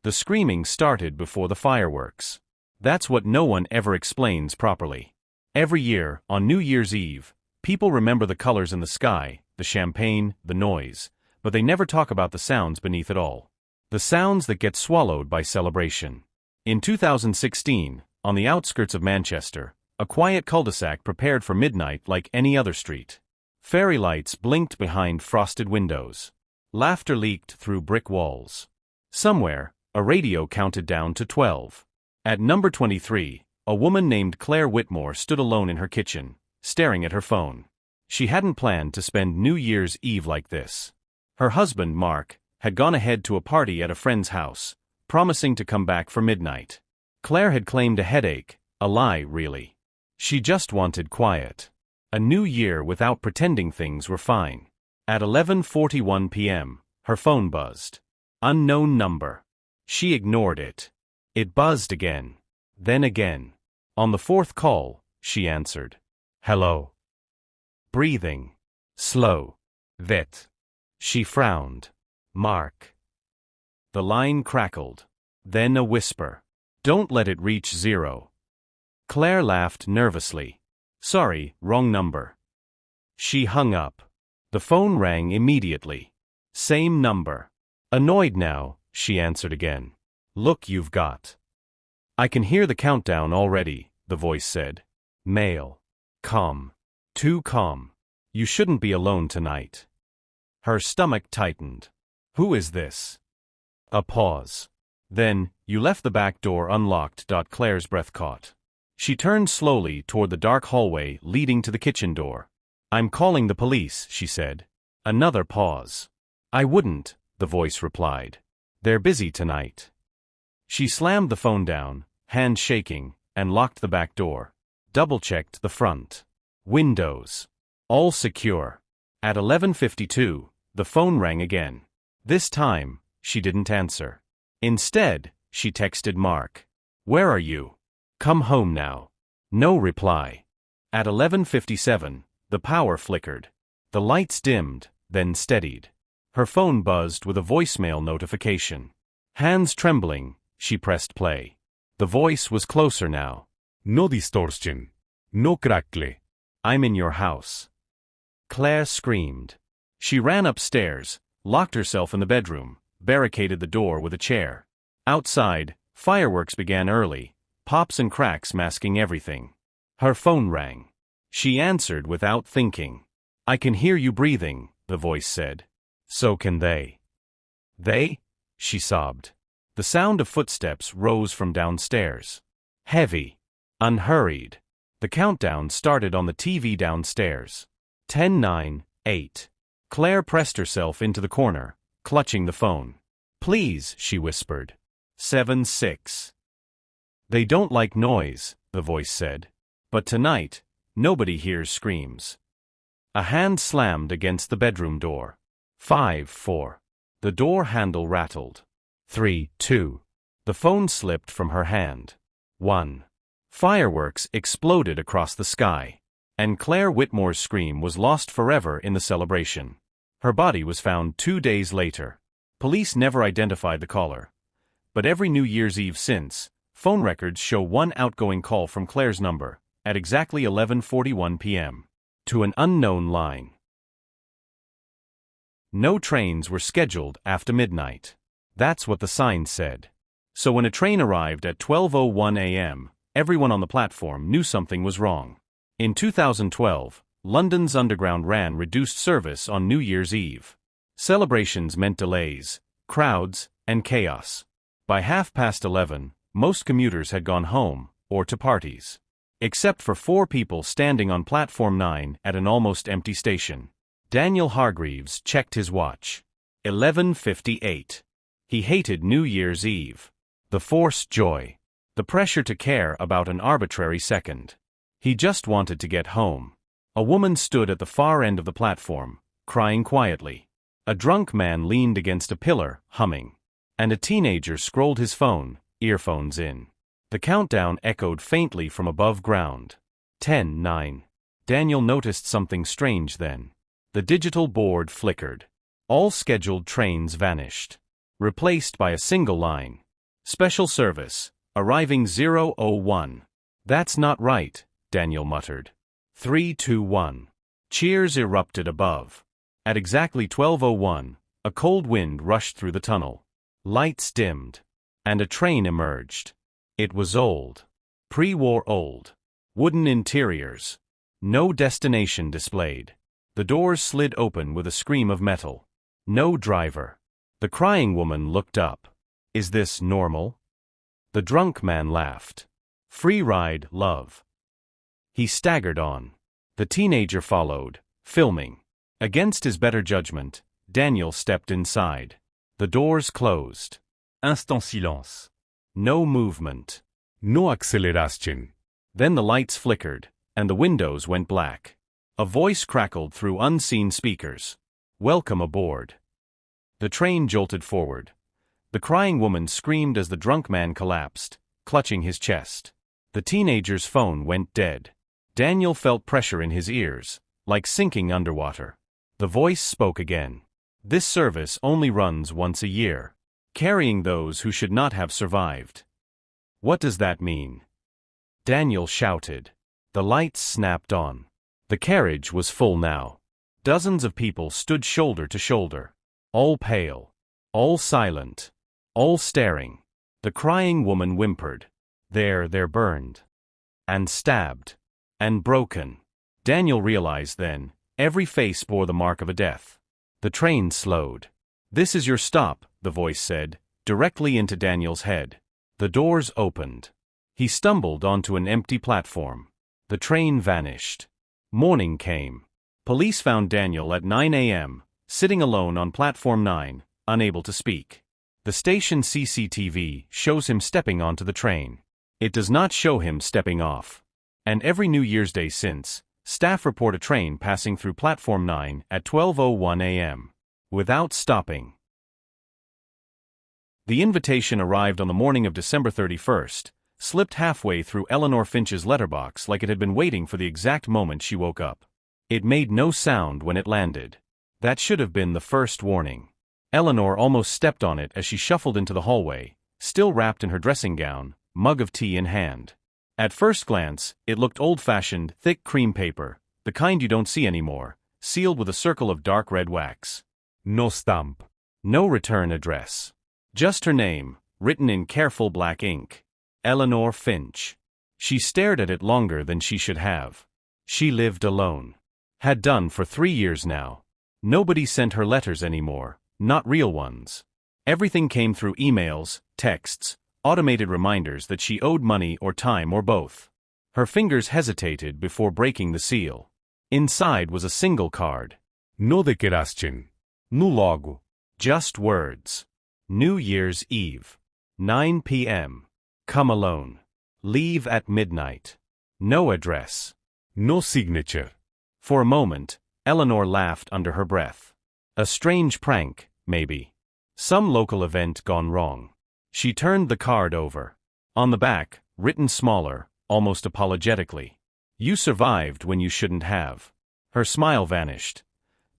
The screaming started before the fireworks. That's what no one ever explains properly. Every year, on New Year's Eve, people remember the colors in the sky, the champagne, the noise, but they never talk about the sounds beneath it all. The sounds that get swallowed by celebration. In 2016, on the outskirts of Manchester, a quiet cul-de-sac prepared for midnight like any other street. Fairy lights blinked behind frosted windows. Laughter leaked through brick walls. Somewhere, a radio counted down to 12. At number 23, a woman named Claire Whitmore stood alone in her kitchen, staring at her phone. She hadn't planned to spend New Year's Eve like this. Her husband, Mark, had gone ahead to a party at a friend's house, promising to come back for midnight. Claire had claimed a headache, a lie really. She just wanted quiet. A new year without pretending things were fine. At 11:41 p.m., her phone buzzed. Unknown number. She ignored it. It buzzed again. Then again. On the fourth call, she answered. Hello. Breathing. Slow. Vet. She frowned. Mark. The line crackled. Then a whisper. Don't let it reach 0. Claire laughed nervously. Sorry, wrong number. She hung up. The phone rang immediately. Same number. Annoyed now, she answered again. Look, you've got. I can hear the countdown already, the voice said. Male. Calm. Too calm. You shouldn't be alone tonight. Her stomach tightened. Who is this? A pause. Then, you left the back door unlocked. Claire's breath caught. She turned slowly toward the dark hallway leading to the kitchen door. I'm calling the police, she said. Another pause. I wouldn't, the voice replied. They're busy tonight. She slammed the phone down, hand shaking, and locked the back door. Double-checked the front. Windows. All secure. At 11:52, the phone rang again. This time, she didn't answer. Instead, she texted Mark. Where are you? Come home now. No reply. At 11:57, the power flickered. The lights dimmed, then steadied. Her phone buzzed with a voicemail notification. Hands trembling, she pressed play. The voice was closer now. No distortion. No crackle. I'm in your house. Claire screamed. She ran upstairs, locked herself in the bedroom, barricaded the door with a chair. Outside, fireworks began early, pops and cracks masking everything. Her phone rang. She answered without thinking. I can hear you breathing, the voice said. So can they. They? She sobbed. The sound of footsteps rose from downstairs. Heavy. Unhurried. The countdown started on the TV downstairs. 10, 9, 8. Claire pressed herself into the corner, clutching the phone. Please, she whispered. 7, 6. They don't like noise, the voice said. But tonight, nobody hears screams. A hand slammed against the bedroom door. 5, 4. The door handle rattled. 3, 2. The phone slipped from her hand. 1. Fireworks exploded across the sky, and Claire Whitmore's scream was lost forever in the celebration. Her body was found 2 days later. Police never identified the caller. But every New Year's Eve since, phone records show one outgoing call from Claire's number, at exactly 11:41 p.m. to an unknown line. No trains were scheduled after midnight. That's what the sign said. So when a train arrived at 12:01 a.m., everyone on the platform knew something was wrong. In 2012, London's Underground ran reduced service on New Year's Eve. Celebrations meant delays, crowds, and chaos. By 11:30, most commuters had gone home, or to parties. Except for 4 people standing on Platform 9 at an almost empty station. Daniel Hargreaves checked his watch. 11:58. He hated New Year's Eve. The forced joy. The pressure to care about an arbitrary second. He just wanted to get home. A woman stood at the far end of the platform, crying quietly. A drunk man leaned against a pillar, humming. And a teenager scrolled his phone, earphones in. The countdown echoed faintly from above ground. 10, 9. Daniel noticed something strange then. The digital board flickered. All scheduled trains vanished. Replaced by a single line. Special service, arriving 001. That's not right, Daniel muttered. 321. Cheers erupted above. At exactly 12:01, a cold wind rushed through the tunnel. Lights dimmed. And a train emerged. It was old. Pre-war old. Wooden interiors. No destination displayed. The doors slid open with a scream of metal. No driver. The crying woman looked up. Is this normal? The drunk man laughed. Free ride, love. He staggered on. The teenager followed, filming. Against his better judgment, Daniel stepped inside. The doors closed. Instant silence. No movement. No acceleration. Then the lights flickered, and the windows went black. A voice crackled through unseen speakers. Welcome aboard. The train jolted forward. The crying woman screamed as the drunk man collapsed, clutching his chest. The teenager's phone went dead. Daniel felt pressure in his ears, like sinking underwater. The voice spoke again. This service only runs once a year, carrying those who should not have survived. What does that mean? Daniel shouted. The lights snapped on. The carriage was full now. Dozens of people stood shoulder to shoulder. All pale. All silent. All staring. The crying woman whimpered. They're burned. And stabbed. And broken. Daniel realized then, every face bore the mark of a death. The train slowed. This is your stop, the voice said, directly into Daniel's head. The doors opened. He stumbled onto an empty platform. The train vanished. Morning came. Police found Daniel at 9 a.m., sitting alone on platform 9, unable to speak. The station CCTV shows him stepping onto the train. It does not show him stepping off. And every New Year's Day since, staff report a train passing through platform 9 at 12:01 a.m. without stopping. The invitation arrived on the morning of December 31st, slipped halfway through Eleanor Finch's letterbox like it had been waiting for the exact moment she woke up. It made no sound when it landed. That should have been the first warning. Eleanor almost stepped on it as she shuffled into the hallway, still wrapped in her dressing gown, mug of tea in hand. At first glance, it looked old-fashioned, thick cream paper, the kind you don't see anymore, sealed with a circle of dark red wax. No stamp. No return address. Just her name, written in careful black ink. Eleanor Finch. She stared at it longer than she should have. She lived alone. Had done for 3 years now. Nobody sent her letters anymore, not real ones. Everything came through emails, texts, automated reminders that she owed money or time or both. Her fingers hesitated before breaking the seal. Inside was a single card. No declaração. No logo. Just words. New Year's Eve. 9 p.m. Come alone. Leave at midnight. No address. No signature. For a moment, Eleanor laughed under her breath. A strange prank, maybe. Some local event gone wrong. She turned the card over. On the back, written smaller, almost apologetically. You survived when you shouldn't have. Her smile vanished.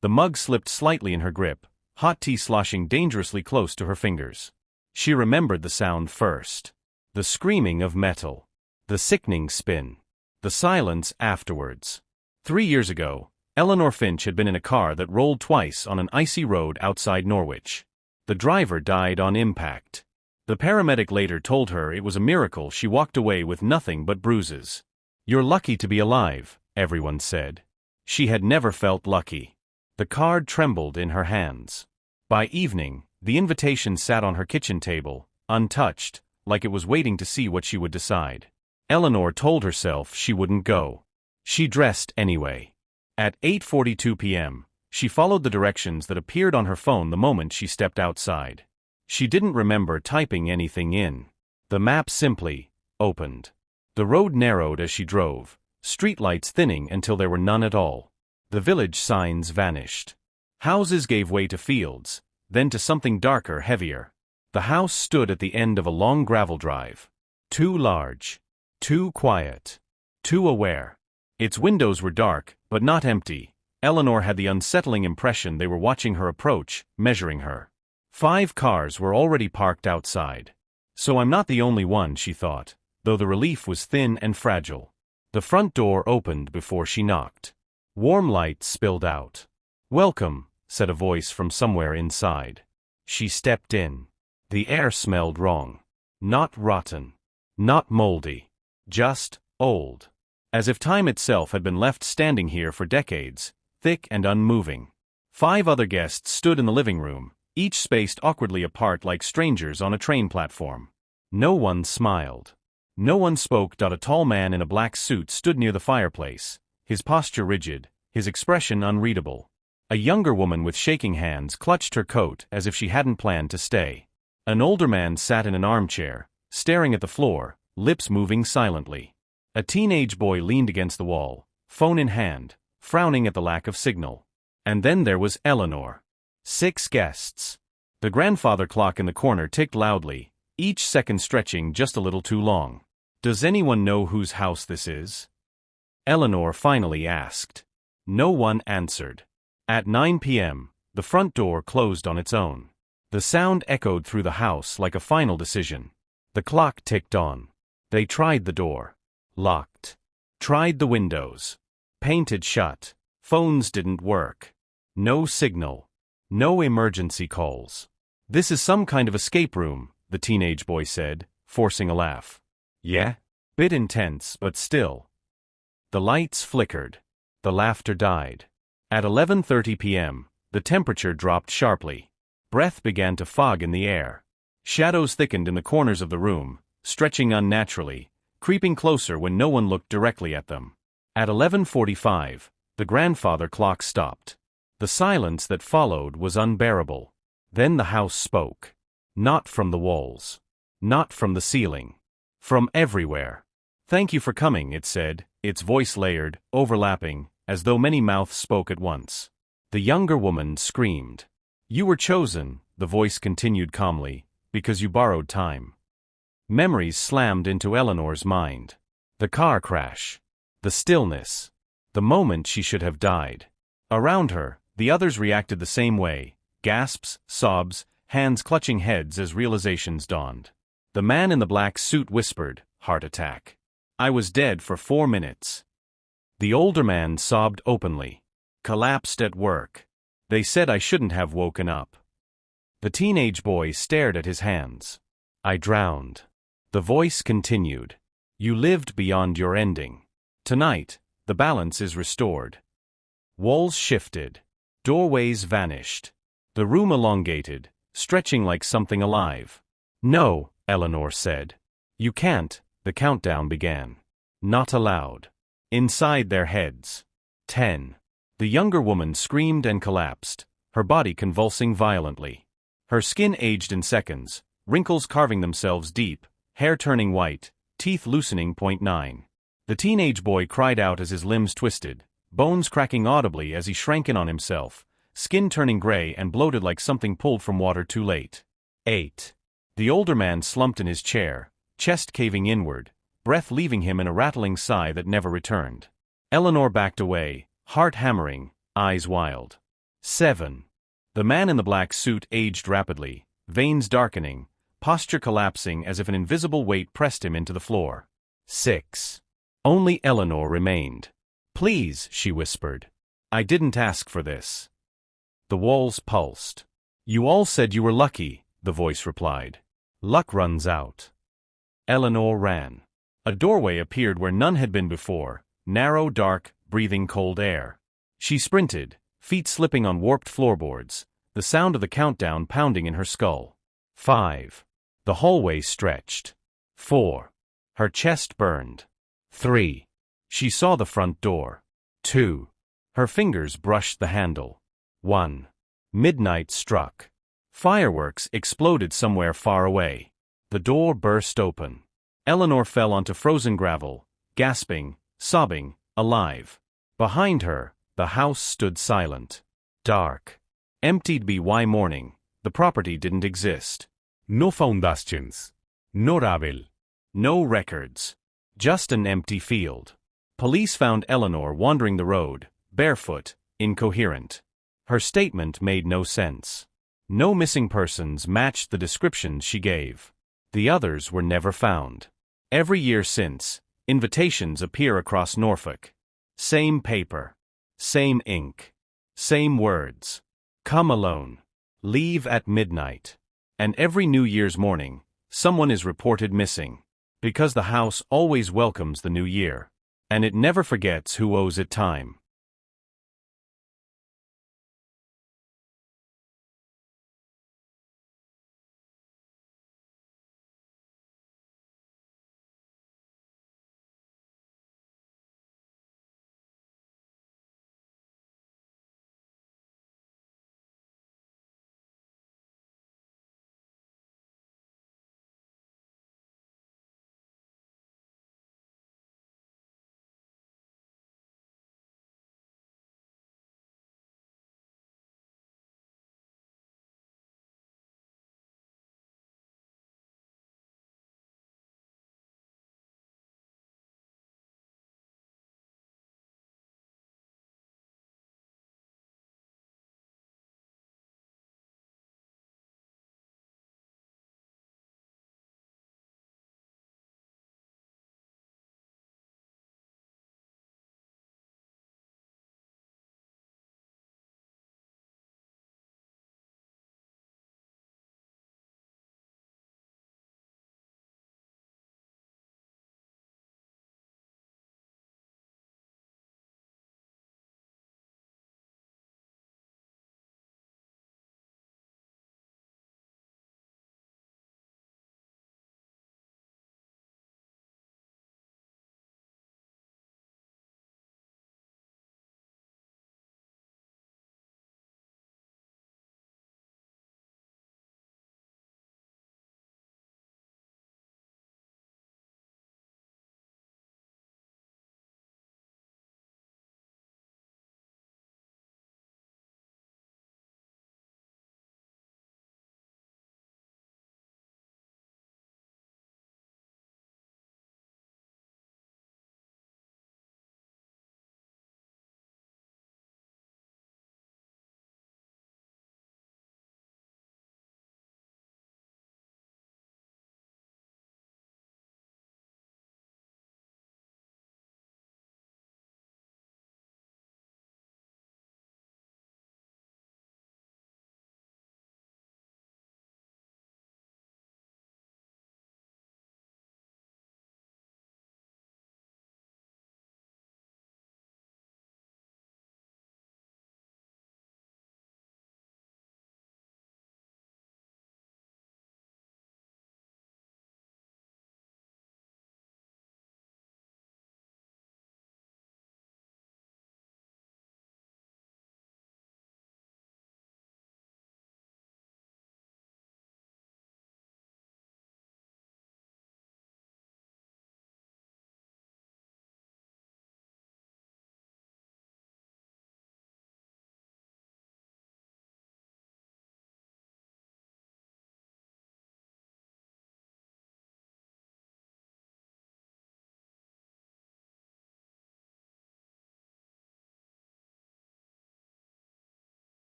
The mug slipped slightly in her grip, hot tea sloshing dangerously close to her fingers. She remembered the sound first. The screaming of metal. The sickening spin. The silence afterwards. 3 years ago, Eleanor Finch had been in a car that rolled twice on an icy road outside Norwich. The driver died on impact. The paramedic later told her it was a miracle she walked away with nothing but bruises. You're lucky to be alive, everyone said. She had never felt lucky. The card trembled in her hands. By evening, the invitation sat on her kitchen table, untouched, like it was waiting to see what she would decide. Eleanor told herself she wouldn't go. She dressed anyway. At 8:42 p.m., she followed the directions that appeared on her phone the moment she stepped outside. She didn't remember typing anything in. The map simply opened. The road narrowed as she drove, streetlights thinning until there were none at all. The village signs vanished. Houses gave way to fields, then to something darker, heavier. The house stood at the end of a long gravel drive. Too large. Too quiet. Too aware. Its windows were dark, but not empty. Eleanor had the unsettling impression they were watching her approach, measuring her. 5 cars were already parked outside. So I'm not the only one, she thought, though the relief was thin and fragile. The front door opened before she knocked. Warm light spilled out. "Welcome," said a voice from somewhere inside. She stepped in. The air smelled wrong. Not rotten. Not moldy. Just old. As if time itself had been left standing here for decades, thick and unmoving. 5 other guests stood in the living room, each spaced awkwardly apart like strangers on a train platform. No one smiled. No one spoke. A tall man in a black suit stood near the fireplace, his posture rigid, his expression unreadable. A younger woman with shaking hands clutched her coat as if she hadn't planned to stay. An older man sat in an armchair, staring at the floor, lips moving silently. A teenage boy leaned against the wall, phone in hand, frowning at the lack of signal. And then there was Eleanor. 6 guests. The grandfather clock in the corner ticked loudly, each second stretching just a little too long. "Does anyone know whose house this is?" Eleanor finally asked. No one answered. At 9 p.m., the front door closed on its own. The sound echoed through the house like a final decision. The clock ticked on. They tried the door. Locked. Tried the windows. Painted shut. Phones didn't work. No signal. No emergency calls. "This is some kind of escape room," the teenage boy said, forcing a laugh. "Yeah? Bit intense, but still." The lights flickered. The laughter died. At 11:30 p.m., the temperature dropped sharply. Breath began to fog in the air. Shadows thickened in the corners of the room, stretching unnaturally, creeping closer when no one looked directly at them. At 11:45, the grandfather clock stopped. The silence that followed was unbearable. Then the house spoke. Not from the walls. Not from the ceiling. From everywhere. "Thank you for coming," it said, its voice layered, overlapping, as though many mouths spoke at once. The younger woman screamed. "You were chosen," the voice continued calmly, "because you borrowed time." Memories slammed into Eleanor's mind. The car crash. The stillness. The moment she should have died. Around her, the others reacted the same way, gasps, sobs, hands clutching heads as realizations dawned. The man in the black suit whispered, "Heart attack. I was dead for 4 minutes." The older man sobbed openly. "Collapsed at work. They said I shouldn't have woken up." The teenage boy stared at his hands. "I drowned." The voice continued. "You lived beyond your ending. Tonight, the balance is restored." Walls shifted. Doorways vanished. The room elongated, stretching like something alive. "No," Eleanor said. "You can't," the countdown began. "Not allowed." Inside their heads. 10. The younger woman screamed and collapsed, her body convulsing violently. Her skin aged in seconds, wrinkles carving themselves deep, hair turning white, teeth loosening. 9. The teenage boy cried out as his limbs twisted, bones cracking audibly as he shrank in on himself, skin turning gray and bloated like something pulled from water too late. 8. The older man slumped in his chair, chest caving inward, breath leaving him in a rattling sigh that never returned. Eleanor backed away, heart hammering, eyes wild. 7. The man in the black suit aged rapidly, veins darkening, posture collapsing as if an invisible weight pressed him into the floor. 6. Only Eleanor remained. "Please," she whispered. "I didn't ask for this." The walls pulsed. "You all said you were lucky," the voice replied. "Luck runs out." Eleanor ran. A doorway appeared where none had been before, narrow, dark, breathing cold air. She sprinted, feet slipping on warped floorboards, the sound of the countdown pounding in her skull. 5. The hallway stretched. 4. Her chest burned. 3. She saw the front door. 2. Her fingers brushed the handle. 1. Midnight struck. Fireworks exploded somewhere far away. The door burst open. Eleanor fell onto frozen gravel, gasping, sobbing, alive. Behind her, the house stood silent. Dark. Emptied. By morning, the property didn't exist. No foundations. No ravel. No records. Just an empty field. Police found Eleanor wandering the road, barefoot, incoherent. Her statement made no sense. No missing persons matched the descriptions she gave. The others were never found. Every year since, invitations appear across Norfolk. Same paper. Same ink. Same words. Come alone. Leave at midnight. And every New Year's morning, someone is reported missing. Because the house always welcomes the new year. And it never forgets who owes it time.